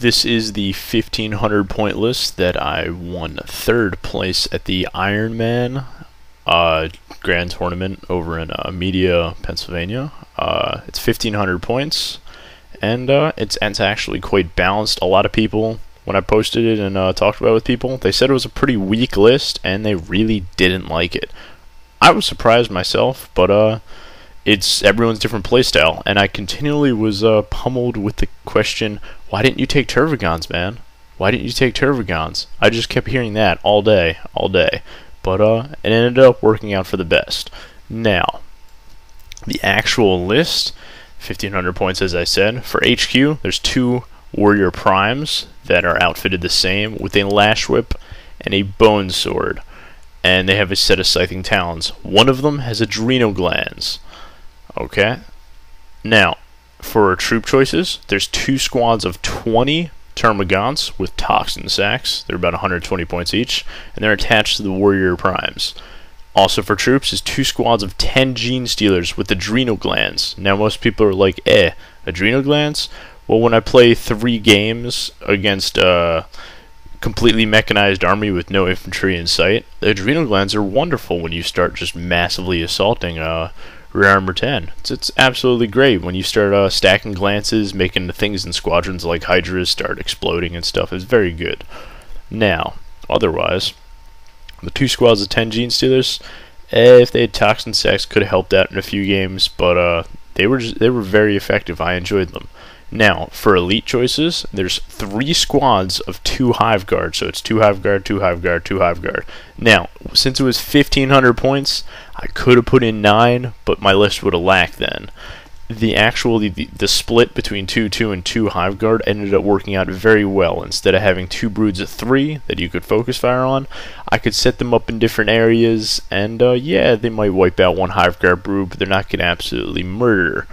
This is the 1500 point list that I won 3rd place at the Ironman Grand Tournament over in Media, Pennsylvania. It's 1500 points, and it's actually quite balanced. A lot of people, when I posted it and talked about it with people, they said it was a pretty weak list, and they really didn't like it. I was surprised myself, but it's everyone's different playstyle, and I continually was pummeled with the question, why didn't you take Trygons, man? Why didn't you take Trygons? I just kept hearing that all day. But it ended up working out for the best. Now, the actual list, 1500 points as I said. For HQ, there's 2 Warrior Primes that are outfitted the same with a Lash Whip and a Bone Sword. And they have a set of Scything Talons. One of them has Adrenal Glands. Okay. Now, for troop choices, there's 2 squads of 20 Gaunts with Toxin Sacks. They're about 120 points each, and they're attached to the Warrior Primes. Also for troops is 2 squads of 10 Genestealers with Adrenal Glands. Now most people are like, Adrenal Glands? Well, when I play 3 games against a completely mechanized army with no infantry in sight, the Adrenal Glands are wonderful when you start just massively assaulting Rear Armor 10. It's absolutely great when you start stacking glances, making the things in squadrons like Hydras start exploding and stuff. It's very good. Now, otherwise, the 2 squads of 10 Genestealers, if they had Toxin Sacks, could have helped out in a few games, but they were very effective. I enjoyed them. Now, for elite choices, there's 3 squads of 2 Hive Guard, so it's 2 Hive Guard, 2 Hive Guard, 2 Hive Guard. Now, since it was 1500 points, I could have put in 9, but my list would have lacked then. The split between 2-2 and 2 Hive Guard ended up working out very well. Instead of having 2 broods of 3 that you could focus fire on, I could set them up in different areas, and yeah, they might wipe out 1 Hive Guard brood, but they're not going to absolutely murder.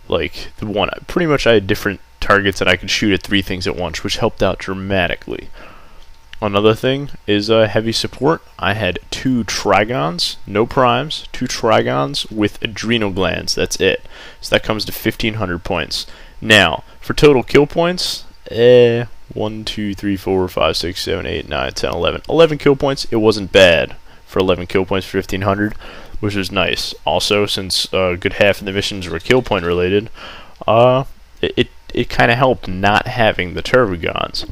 Like, pretty much I had different targets that I could shoot at 3 things at once, which helped out dramatically. Another thing is heavy support. I had 2 Trygons, no primes, 2 Trygons with Adrenal Glands. That's it. So that comes to 1500 points. Now, for total kill points, 1, 2, 3, 4, 5, 6, 7, 8, 9, 10, 11. 11 kill points, it wasn't bad for 11 kill points for 1500, which was nice. Also, since a good half of the missions were kill point related, it kind of helped not having the Trygons.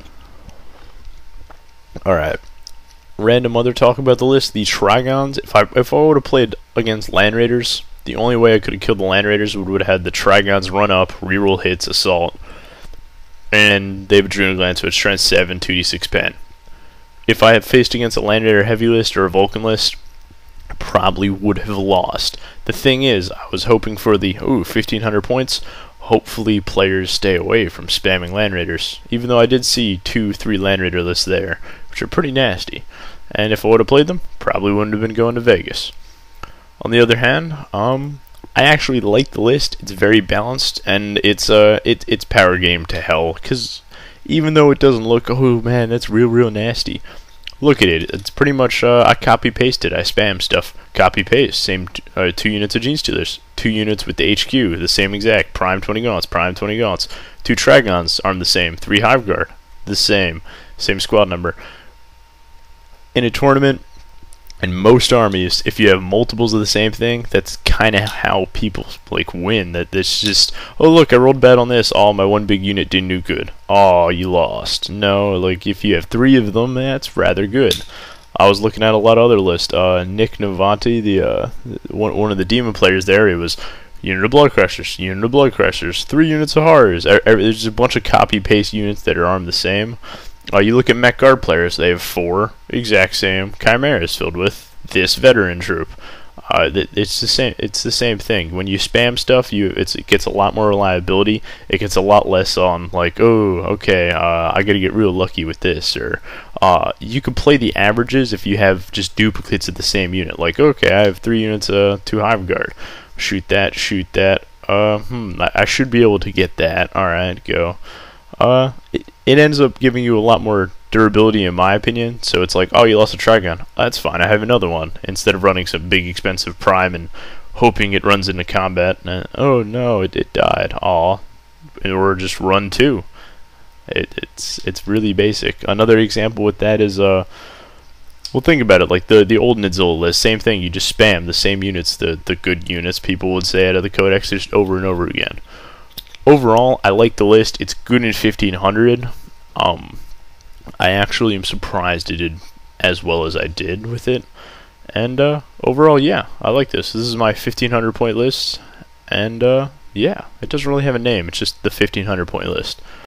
Alright, random other talk about the list. The Trygons, if I would have played against Land Raiders, the only way I could have killed the Land Raiders would have had the Trygons run up, reroll hits, assault, and they have Adrenal Glands, so it's strength 7, 2d6 pen. If I had faced against a Land Raider heavy list or a Vulcan list, I probably would have lost. The thing is, I was hoping for the 1500 points. Hopefully players stay away from spamming Land Raiders, even though I did see 2-3 Land Raider lists there, which are pretty nasty. And if I would have played them, probably wouldn't have been going to Vegas. On the other hand, I actually like the list. It's very balanced, and it's power game to hell, because even though it doesn't look, oh man, that's real nasty, look at it. It's pretty much, I copy-pasted. I spam stuff. Copy-paste. Same 2 units of Genestealers. 2 units with the HQ. The same exact. Prime 20 Gaunts. Prime 20 Gaunts. 2 Trygons armed the same. 3 Hive Guard. The same. Same squad number. In a tournament, in most armies, if you have multiples of the same thing, that's kind of how people win. That's just, oh look, I rolled bad on this. Oh, my one big unit didn't do good. Oh, you lost. No, if you have 3 of them, that's rather good. I was looking at a lot of other lists. Nick Novanti, the one of the demon players there, it was unit of Blood Crushers, unit of Blood Crushers, 3 units of Horrors. There's a bunch of copy-paste units that are armed the same. You look at Mech Guard players, they have 4 exact same Chimeras filled with this veteran troop. It's the same thing. When you spam stuff, it gets a lot more reliability. It gets a lot less on oh, okay, I gotta get real lucky with this, or you can play the averages if you have just duplicates of the same unit. Okay, I have 3 units, 2 Hive Guard. Shoot that. I should be able to get that. All right, go. It ends up giving you a lot more durability in my opinion, so it's oh, you lost a Trygon. That's fine, I have another one, instead of running some big expensive prime and hoping it runs into combat. Oh no, it died. Aw. Or just run 2. It's really basic. Another example with that is well, think about it, like the old Nidzilla list, same thing, you just spam the same units, the good units people would say out of the codex, just over and over again. Overall, I like the list. It's good in 1500. I actually am surprised it did as well as I did with it. And overall, yeah, I like this. This is my 1500 point list. And yeah, it doesn't really have a name. It's just the 1500 point list.